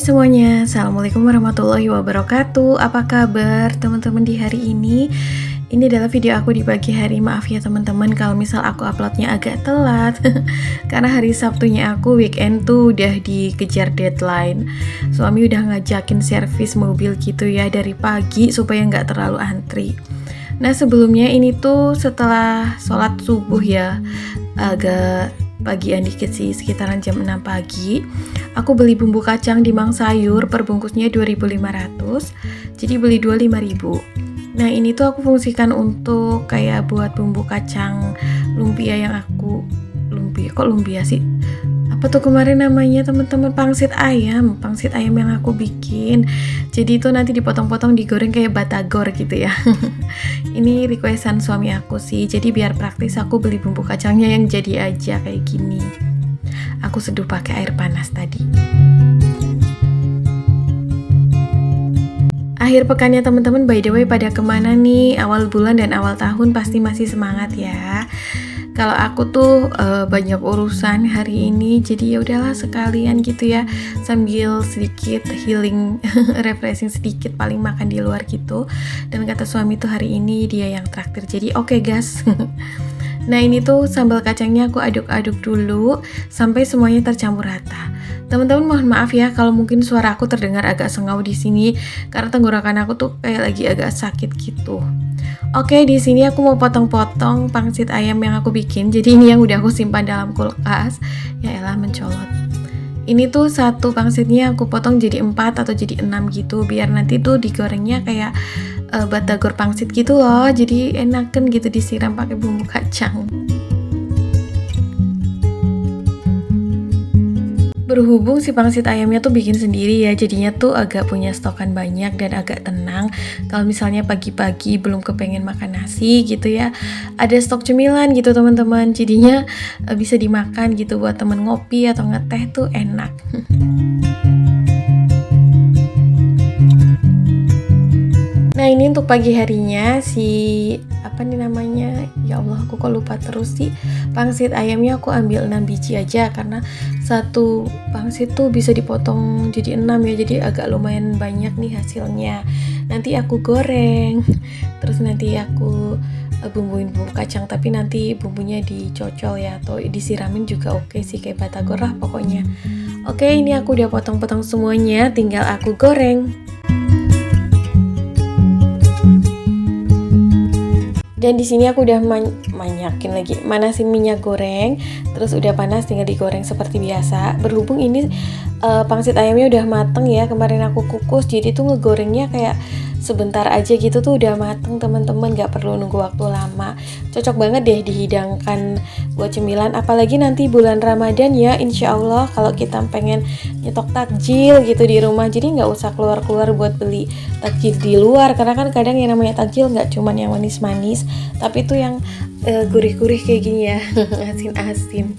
Semuanya, Assalamualaikum warahmatullahi wabarakatuh. Apa kabar teman-teman di hari ini? Ini adalah video aku di pagi hari. Maaf ya teman-teman kalau misal aku uploadnya agak telat karena hari Sabtunya aku weekend tuh udah dikejar deadline. Suami udah ngajakin servis mobil gitu ya dari pagi supaya nggak terlalu antri. Nah sebelumnya ini tuh setelah sholat subuh ya, agak pagian dikit sih, sekitaran jam 6 pagi. Aku beli bumbu kacang di Mang Sayur, per bungkusnya 2.500. Jadi beli 5.000. Nah, ini tuh aku fungsikan untuk kayak buat bumbu kacang lumpia yang aku lumpia sih. Apa tuh kemarin namanya teman-teman, pangsit ayam yang aku bikin. Jadi itu nanti dipotong-potong digoreng kayak batagor gitu ya. Ini requestan suami aku sih. Jadi biar praktis aku beli bumbu kacangnya yang jadi aja kayak gini. Aku seduh pakai air panas tadi. Akhir pekannya teman-teman, by the way pada kemana nih? Awal bulan dan awal tahun pasti masih semangat ya. Kalau aku tuh banyak urusan hari ini, jadi ya udahlah sekalian gitu ya, sambil sedikit healing, refreshing sedikit, paling makan di luar gitu. Dan kata suami tuh hari ini dia yang traktir, jadi oke gas. Nah ini tuh sambal kacangnya aku aduk-aduk dulu sampai semuanya tercampur rata. Teman-teman mohon maaf ya kalau mungkin suara aku terdengar agak sengau di sini karena tenggorokan aku tuh kayak lagi agak sakit gitu. Oke, di sini aku mau potong-potong pangsit ayam yang aku bikin. Jadi ini yang udah aku simpan dalam kulkas. Ya elah mencolot. Ini tuh satu pangsitnya aku potong jadi 4 atau jadi 6 gitu, biar nanti tuh digorengnya kayak batagor pangsit gitu loh. Jadi enakan gitu disiram pakai bumbu kacang. Berhubung si pangsit ayamnya tuh bikin sendiri ya, jadinya tuh agak punya stokan banyak dan agak tenang. Kalau misalnya pagi-pagi belum kepengen makan nasi gitu ya, ada stok cemilan gitu teman-teman. Jadinya bisa dimakan gitu buat temen ngopi atau ngeteh tuh enak. Nah ini untuk pagi harinya apa nih namanya, ya Allah aku kok lupa terus sih. Pangsit ayamnya aku ambil 6 biji aja karena satu pangsit tuh bisa dipotong jadi 6 ya, jadi agak lumayan banyak nih hasilnya. Nanti aku goreng, terus nanti aku bumbuin bumbu kacang, tapi nanti bumbunya dicocol ya atau disiramin juga oke sih, kayak batagor lah pokoknya. Oke, ini aku udah potong-potong semuanya, tinggal aku goreng. Dan di sini aku udah manasin minyak goreng, terus udah panas tinggal digoreng seperti biasa. Berhubung ini pangsit ayamnya udah mateng ya, kemarin aku kukus, jadi tuh ngegorengnya kayak sebentar aja gitu tuh udah mateng teman-teman, gak perlu nunggu waktu lama. Cocok banget deh dihidangkan buat cemilan, apalagi nanti bulan Ramadan ya, insya Allah kalau kita pengen nyetok takjil gitu di rumah, jadi gak usah keluar-keluar buat beli takjil di luar, karena kan kadang yang namanya takjil gak cuman yang manis-manis, tapi itu yang gurih-gurih kayak gini ya, asin-asin.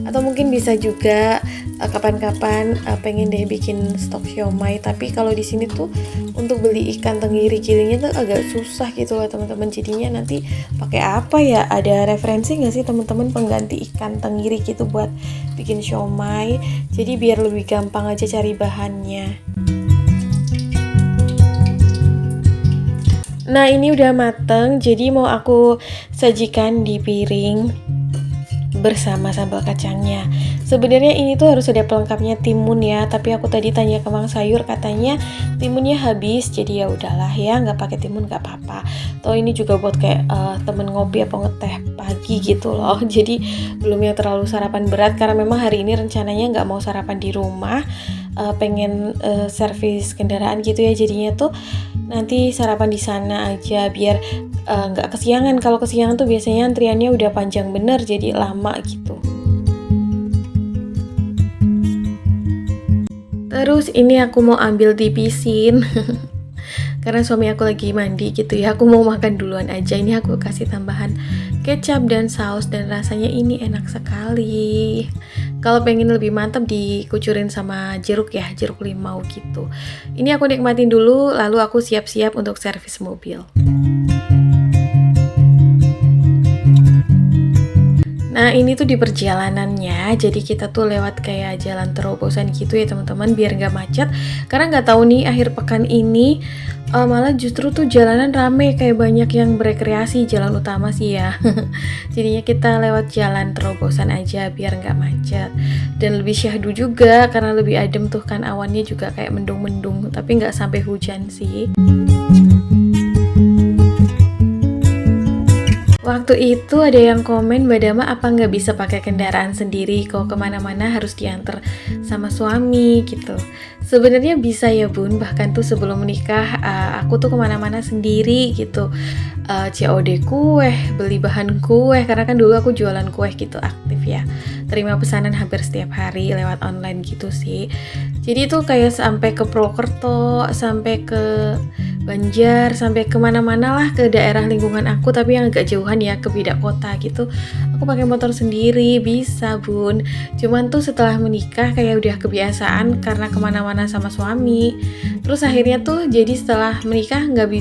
Atau mungkin bisa juga kapan-kapan pengen deh bikin stok siomay, tapi kalau di sini tuh untuk beli ikan tenggiri kilingnya tuh agak susah gitu loh teman-teman. Jadinya nanti pakai apa ya? Ada referensi nggak sih teman-teman pengganti ikan tenggiri gitu buat bikin siomay? Jadi biar lebih gampang aja cari bahannya. Nah ini udah mateng, jadi mau aku sajikan di piring bersama sambal kacangnya. Sebenarnya ini tuh harus ada pelengkapnya timun ya, tapi aku tadi tanya ke Mang Sayur katanya timunnya habis, jadi ya udahlah ya, nggak pakai timun nggak apa-apa. Toh ini juga buat kayak temen ngopi apa ngeteh pagi gitu loh. Jadi belum yang terlalu sarapan berat karena memang hari ini rencananya nggak mau sarapan di rumah, pengen servis kendaraan gitu ya. Jadinya tuh nanti sarapan di sana aja biar nggak kesiangan. Kalau kesiangan tuh biasanya antriannya udah panjang bener, jadi lama gitu. Terus ini aku mau ambil dipisin karena suami aku lagi mandi gitu ya, aku mau makan duluan aja. Ini aku kasih tambahan kecap dan saus dan rasanya ini enak sekali. Kalau pengen lebih mantap dikucurin sama jeruk ya, jeruk limau gitu. Ini aku nikmatin dulu, lalu aku siap-siap untuk servis mobil. Nah ini tuh di perjalanannya, jadi kita tuh lewat kayak jalan terobosan gitu ya teman-teman, biar nggak macet. Karena nggak tahu nih akhir pekan ini malah justru tuh jalanan rame, kayak banyak yang berekreasi, jalan utama sih ya. Jadinya kita lewat jalan terobosan aja biar nggak macet. Dan lebih syahdu juga karena lebih adem tuh kan, awannya juga kayak mendung-mendung, tapi nggak sampai hujan sih. Waktu itu ada yang komen, Mbak Dama apa nggak bisa pakai kendaraan sendiri, kok kemana-mana harus diantar sama suami gitu. Sebenarnya bisa ya bun, bahkan tuh sebelum menikah aku tuh kemana-mana sendiri gitu. COD kue, beli bahan kue, karena kan dulu aku jualan kue gitu aktif ya. Terima pesanan hampir setiap hari lewat online gitu sih. Jadi tuh kayak sampai ke Purwokerto, sampai ke Banjar, sampai kemana-mana lah ke daerah lingkungan aku, tapi yang agak jauhan ya, ke beda kota gitu. Aku pakai motor sendiri, bisa bun. Cuman tuh setelah menikah kayak udah kebiasaan karena kemana-mana sama suami. Terus akhirnya tuh jadi setelah menikah nggak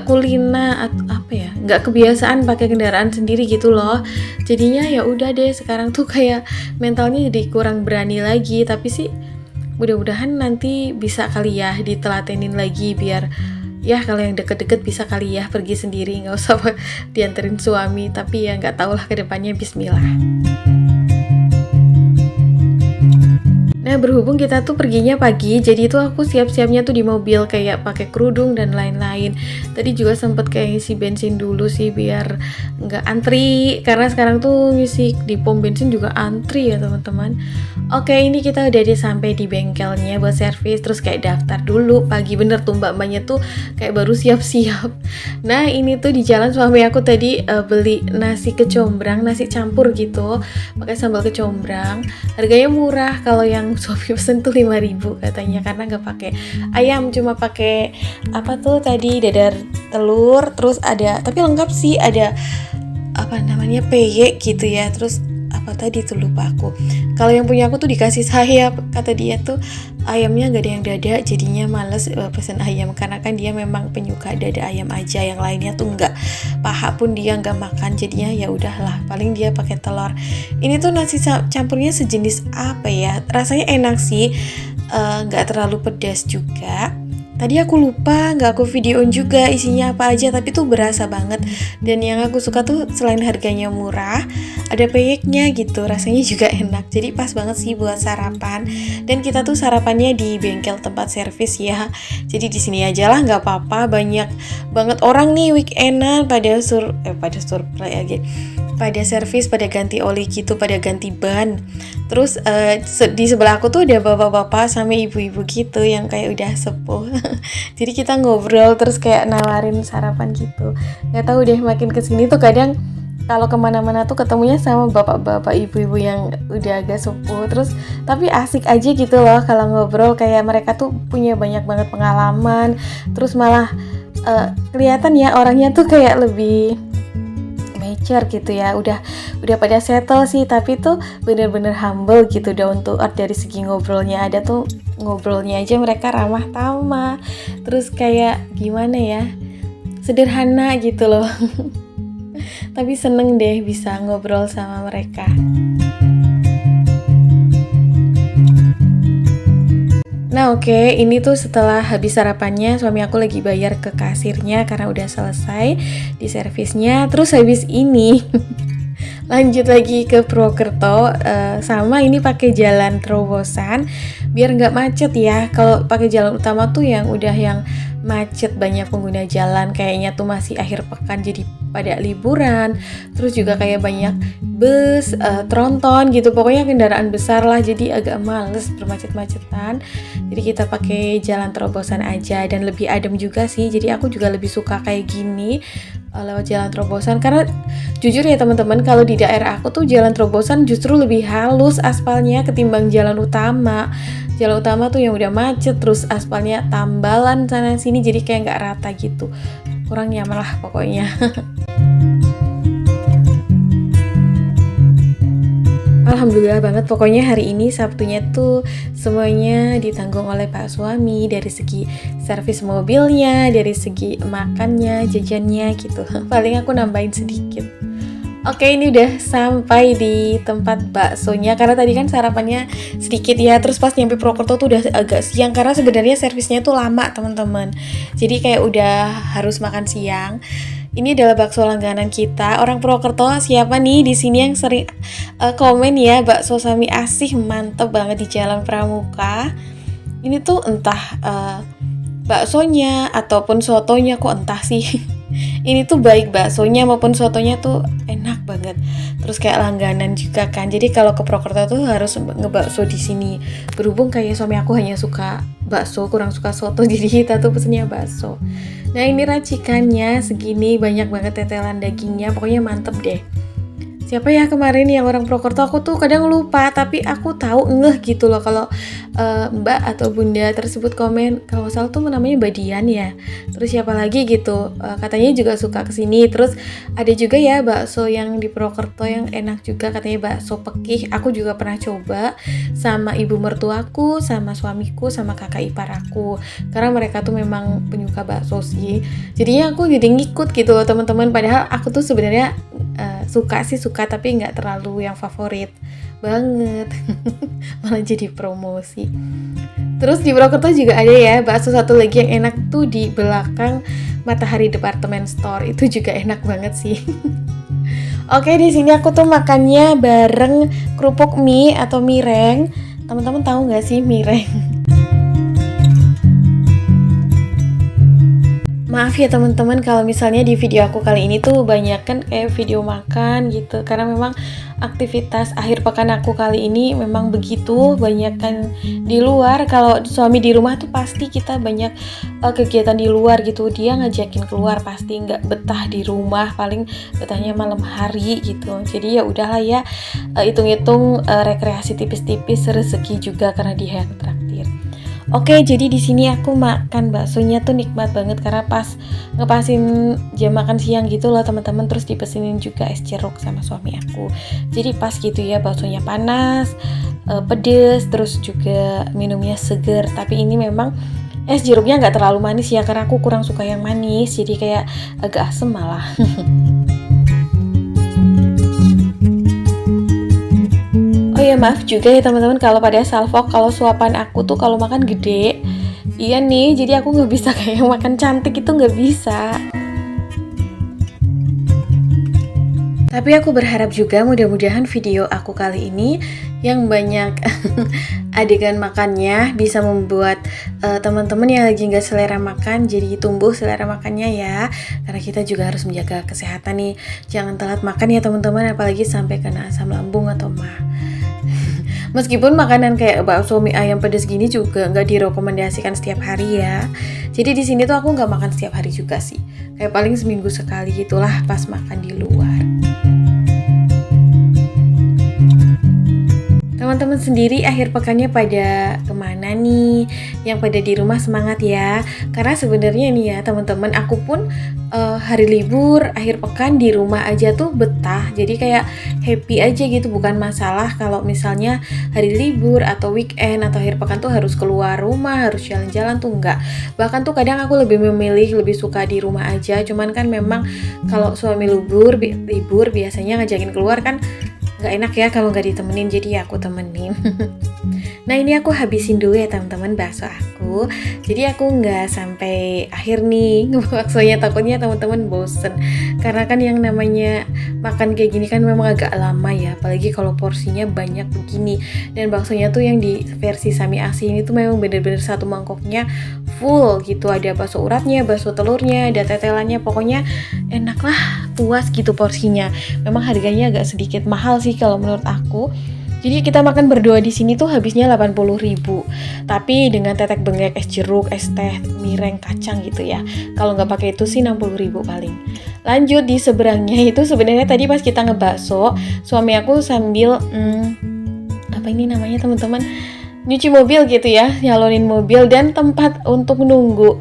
kulina atau apa ya, nggak kebiasaan pakai kendaraan sendiri gitu loh. Jadinya ya udah deh, sekarang tuh kayak mentalnya jadi kurang berani lagi, tapi sih mudah-mudahan nanti bisa kali ya ditelatenin lagi, biar ya kalau yang deket-deket bisa kali ya pergi sendiri, nggak usah dianterin suami. Tapi ya nggak tahu lah kedepannya, bismillah. Nah berhubung kita tuh perginya pagi, jadi tuh aku siap-siapnya tuh di mobil kayak pakai kerudung dan lain-lain. Tadi juga sempet kayak ngisi bensin dulu sih biar nggak antri, karena sekarang tuh ngisi di pom bensin juga antri ya teman-teman. Oke, ini kita udah sampai di bengkelnya buat servis, terus kayak daftar dulu. Pagi bener tuh mbak-mbaknya tuh kayak baru siap-siap. Nah ini tuh di jalan suami aku tadi beli nasi kecombrang, nasi campur gitu, pakai sambal kecombrang. Harganya murah, kalau yang suami pesen tuh 5.000 katanya, karena nggak pakai ayam, cuma pakai apa tuh tadi, dadar telur, terus ada, tapi lengkap sih, ada apa namanya, peyek gitu ya, terus apa tadi tuh lupa aku. Kalau yang punya aku tuh dikasih sayap, kata dia tuh ayamnya nggak ada yang dada, jadinya males pesen ayam, karena kan dia memang penyuka dada ayam aja, yang lainnya tuh nggak, paha pun dia nggak makan, jadinya ya udahlah paling dia pakai telur. Ini tuh nasi campurnya sejenis apa ya, rasanya enak sih, nggak terlalu pedas juga. Tadi aku lupa, nggak aku videoin juga isinya apa aja, tapi tuh berasa banget. Dan yang aku suka tuh selain harganya murah, ada peyeknya gitu, rasanya juga enak. Jadi pas banget sih buat sarapan. Dan kita tuh sarapannya di bengkel tempat servis ya. Jadi di sini aja lah, nggak apa-apa. Banyak banget orang nih weekendan pada surplay aja. Pada servis, pada ganti oli gitu, pada ganti ban. Terus di sebelah aku tuh ada bapak-bapak sama ibu-ibu gitu yang kayak udah sepuh. Jadi kita ngobrol terus kayak nawarin sarapan gitu. Gak tahu deh, makin kesini tuh kadang kalau kemana-mana tuh ketemunya sama bapak-bapak ibu-ibu yang udah agak sepuh. Terus tapi asik aja gitu loh kalau ngobrol, kayak mereka tuh punya banyak banget pengalaman. Terus malah kelihatan ya orangnya tuh kayak lebih mature gitu ya, udah pada settle sih, tapi tuh bener-bener humble gitu down to earth. Dari segi ngobrolnya, ada tuh ngobrolnya aja mereka ramah tamah, terus kayak gimana ya, sederhana gitu loh. Tapi seneng deh bisa ngobrol sama mereka. Nah oke, ini tuh setelah habis sarapannya, suami aku lagi bayar ke kasirnya karena udah selesai di servisnya. Terus habis ini lanjut lagi ke Purwokerto, sama ini pakai jalan terobosan biar nggak macet ya. Kalau pakai jalan utama tuh yang macet, banyak pengguna jalan, kayaknya tuh masih akhir pekan jadi pada liburan. Terus juga kayak banyak bus, tronton gitu, pokoknya kendaraan besar lah, jadi agak males bermacet-macetan. Jadi kita pakai jalan terobosan aja dan lebih adem juga sih. Jadi aku juga lebih suka kayak gini, lewat jalan terobosan, karena jujur ya teman-teman, kalau di daerah aku tuh jalan terobosan justru lebih halus aspalnya ketimbang jalan utama. Jalan utama tuh yang udah macet, terus aspalnya tambalan sana sini, jadi kayak nggak rata gitu, kurang nyaman lah pokoknya. Alhamdulillah banget, pokoknya hari ini Sabtunya tuh semuanya ditanggung oleh Pak suami, dari segi servis mobilnya, dari segi makannya, jajannya gitu. Paling aku nambahin sedikit. Oke, ini udah sampai di tempat baksonya karena tadi kan sarapannya sedikit ya. Terus pas nyampe Purwokerto tuh udah agak siang karena sebenarnya servisnya tuh lama, teman-teman. Jadi kayak udah harus makan siang. Ini adalah bakso langganan kita. Orang Purwokerto siapa nih di sini yang sering komen ya, bakso Sami Asih mantep banget di Jalan Pramuka. Ini tuh entah baksonya ataupun sotonya kok entah sih. Ini tuh baik baksonya maupun sotonya tuh enak banget. Terus kayak langganan juga kan. Jadi kalau ke Purwokerto tuh harus ngebakso di sini. Berhubung kayak suami aku hanya suka bakso, kurang suka soto, jadi kita tuh pesennya bakso. Nah, ini racikannya segini, banyak banget tetelan dagingnya. Pokoknya mantep deh. Siapa ya kemarin yang orang Purwokerto, aku tuh kadang lupa, tapi aku tahu ngeh gitu loh kalau mbak atau bunda tersebut komen, kalau nggak salah tuh namanya Mbak Dian ya. Terus siapa lagi gitu, katanya juga suka kesini. Terus ada juga ya bakso yang di Purwokerto yang enak juga, katanya bakso Pekih. Aku juga pernah coba sama ibu mertuaku, sama suamiku, sama kakak ipar aku, karena mereka tuh memang penyuka bakso sih. Jadinya aku jadi ngikut gitu loh teman-teman. Padahal aku tuh sebenarnya suka tapi nggak terlalu yang favorit banget. Malah jadi promosi. Terus di Purwokerto juga ada ya bakso satu lagi yang enak tuh di belakang Matahari Department Store. Itu juga enak banget sih. Oke, di sini aku tuh makannya bareng kerupuk mie atau mireng. Teman-teman tahu nggak sih mireng? Maaf ya teman-teman kalau misalnya di video aku kali ini tuh banyak kan kayak video makan gitu, karena memang aktivitas akhir pekan aku kali ini memang begitu, banyak kan di luar. Kalau suami di rumah tuh pasti kita banyak kegiatan di luar gitu, dia ngajakin keluar, pasti nggak betah di rumah, paling betahnya malam hari gitu. Jadi ya udahlah ya, hitung-hitung rekreasi tipis-tipis, rezeki juga karena dia yang traktir. Oke, jadi di sini aku makan baksonya tuh nikmat banget karena pas ngepasin jam makan siang gitu loh teman-teman. Terus dipesenin juga es jeruk sama suami aku. Jadi pas gitu ya, baksonya panas, pedes, terus juga minumnya seger. Tapi ini memang es jeruknya nggak terlalu manis ya, karena aku kurang suka yang manis. Jadi kayak agak asem malah. Oh ya, maaf juga ya teman-teman kalau pada salvok kalau suapan aku tuh kalau makan gede. Iya nih, jadi aku nggak bisa kayak makan cantik, itu nggak bisa. Tapi aku berharap juga mudah-mudahan video aku kali ini yang banyak adegan makannya bisa membuat teman-teman yang lagi nggak selera makan jadi tumbuh selera makannya ya. Karena kita juga harus menjaga kesehatan nih. Jangan telat makan ya teman-teman, apalagi sampai kena asam lambung atau mah. Meskipun makanan kayak bakso mie ayam pedas gini juga nggak direkomendasikan setiap hari ya. Jadi di sini tuh aku nggak makan setiap hari juga sih. Kayak paling seminggu sekali gitulah pas makan di luar. Teman-teman sendiri akhir pekannya pada kemana nih? Yang pada di rumah semangat ya. Karena sebenarnya nih ya teman-teman, aku pun hari libur akhir pekan di rumah aja tuh betah. Jadi kayak happy aja gitu, bukan masalah kalau misalnya hari libur atau weekend atau akhir pekan tuh harus keluar rumah, harus jalan-jalan tuh enggak. Bahkan tuh kadang aku lebih memilih, lebih suka di rumah aja. Cuman kan memang kalau suami libur biasanya ngajakin keluar kan gak enak ya kalau gak ditemenin, jadi ya aku temenin. Nah ini aku habisin dulu ya teman-teman bakso aku. Jadi aku gak sampai akhir nih baksonya, takutnya teman-teman bosen. Karena kan yang namanya makan kayak gini kan memang agak lama ya, apalagi kalau porsinya banyak begini. Dan baksonya tuh yang di versi Sami Asih ini tuh memang bener-bener satu mangkoknya full gitu. Ada bakso uratnya, bakso telurnya, ada tetelannya, pokoknya enak lah, puas gitu porsinya. Memang harganya agak sedikit mahal sih kalau menurut aku. Jadi kita makan berdua di sini tuh habisnya 80.000. Tapi dengan tetek bengek, es jeruk, es teh, mireng, kacang gitu ya. Kalau nggak pakai itu sih 60.000 paling. Lanjut di seberangnya itu sebenarnya tadi pas kita ngebakso, suami aku sambil apa ini namanya teman-teman? Nyuci mobil gitu ya, nyalonin mobil, dan tempat untuk nunggu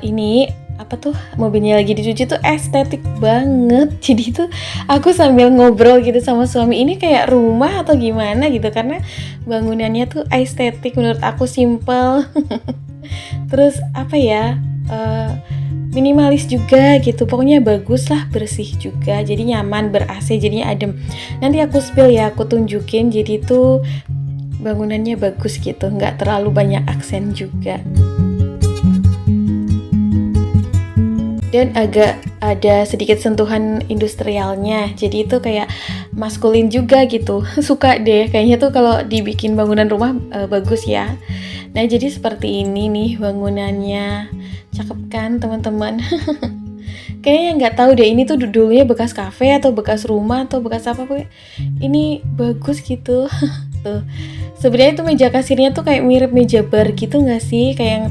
ini apa tuh mobilnya lagi dicuci tuh estetik banget. Jadi tuh aku sambil ngobrol gitu sama suami, ini kayak rumah atau gimana gitu, karena bangunannya tuh estetik, menurut aku simple. Terus apa ya, minimalis juga gitu, pokoknya bagus lah, bersih juga, jadi nyaman, ber-AC, jadinya adem. Nanti aku spill ya, aku tunjukin. Jadi tuh bangunannya bagus gitu, nggak terlalu banyak aksen juga, dan agak ada sedikit sentuhan industrialnya, jadi itu kayak maskulin juga gitu. Suka deh kayaknya tuh kalau dibikin bangunan rumah bagus ya. Nah jadi seperti ini nih bangunannya, cakep kan teman-teman? Kayaknya nggak tahu deh ini tuh dulunya bekas kafe atau bekas rumah atau bekas apa, pokoknya ini bagus gitu. Tuh sebenarnya tuh meja kasirnya tuh kayak mirip meja bar gitu nggak sih, kayak yang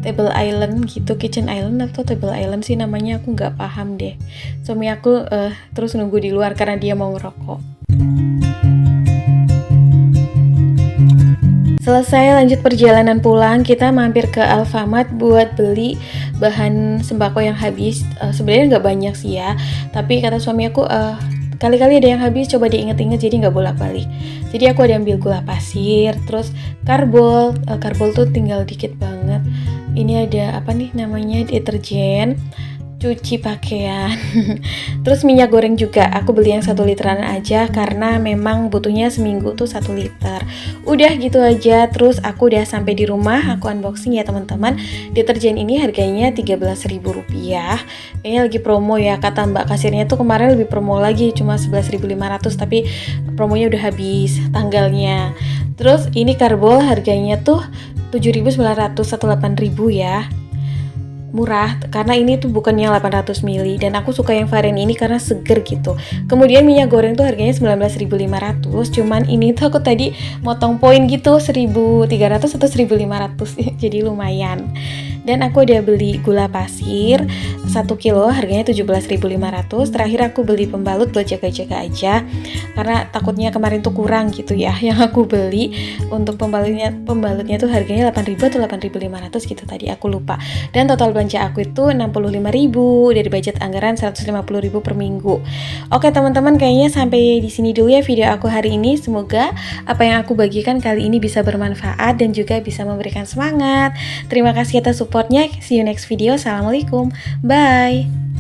table island gitu, kitchen island atau table island sih namanya, aku nggak paham deh. Suami aku terus nunggu di luar karena dia mau ngerokok. Selesai lanjut perjalanan pulang, kita mampir ke Alfamart buat beli bahan sembako yang habis. Sebenarnya nggak banyak sih ya, tapi kata suami aku kali-kali ada yang habis, coba diinget-inget jadi nggak bolak-balik. Jadi aku ada ambil gula pasir, terus karbol. Karbol tuh tinggal dikit banget. Ini ada apa nih namanya, deterjen, cuci pakaian. Terus minyak goreng juga, aku beli yang 1 literan aja karena memang butuhnya seminggu tuh 1 liter. Udah gitu aja. Terus aku udah sampai di rumah, aku unboxing ya teman-teman. Deterjen ini harganya Rp13.000. Kayaknya lagi promo ya, kata mbak kasirnya tuh kemarin lebih promo lagi, cuma 11.500, tapi promonya udah habis tanggalnya. Terus ini karbol harganya tuh 7.900 atau 8.000 ya. Murah karena ini tuh bukannya 800 ml, dan aku suka yang varian ini karena seger gitu. Kemudian minyak goreng tuh harganya 19.500, cuman ini tuh aku tadi motong poin gitu 1.300 atau 1.500 jadi lumayan. Dan aku udah beli gula pasir 1 kilo harganya 17.500. Terakhir aku beli pembalut buat jaga-jaga aja karena takutnya kemarin tuh kurang gitu ya yang aku beli. Untuk pembalutnya tuh harganya 8.000 atau 8.500 gitu, tadi aku lupa. Dan total belanja aku itu 65.000 dari budget anggaran 150.000 per minggu. Oke teman-teman, kayaknya sampai di sini dulu ya video aku hari ini. Semoga apa yang aku bagikan kali ini bisa bermanfaat dan juga bisa memberikan semangat. Terima kasih atas supportnya. See you next video. Assalamualaikum. Bye.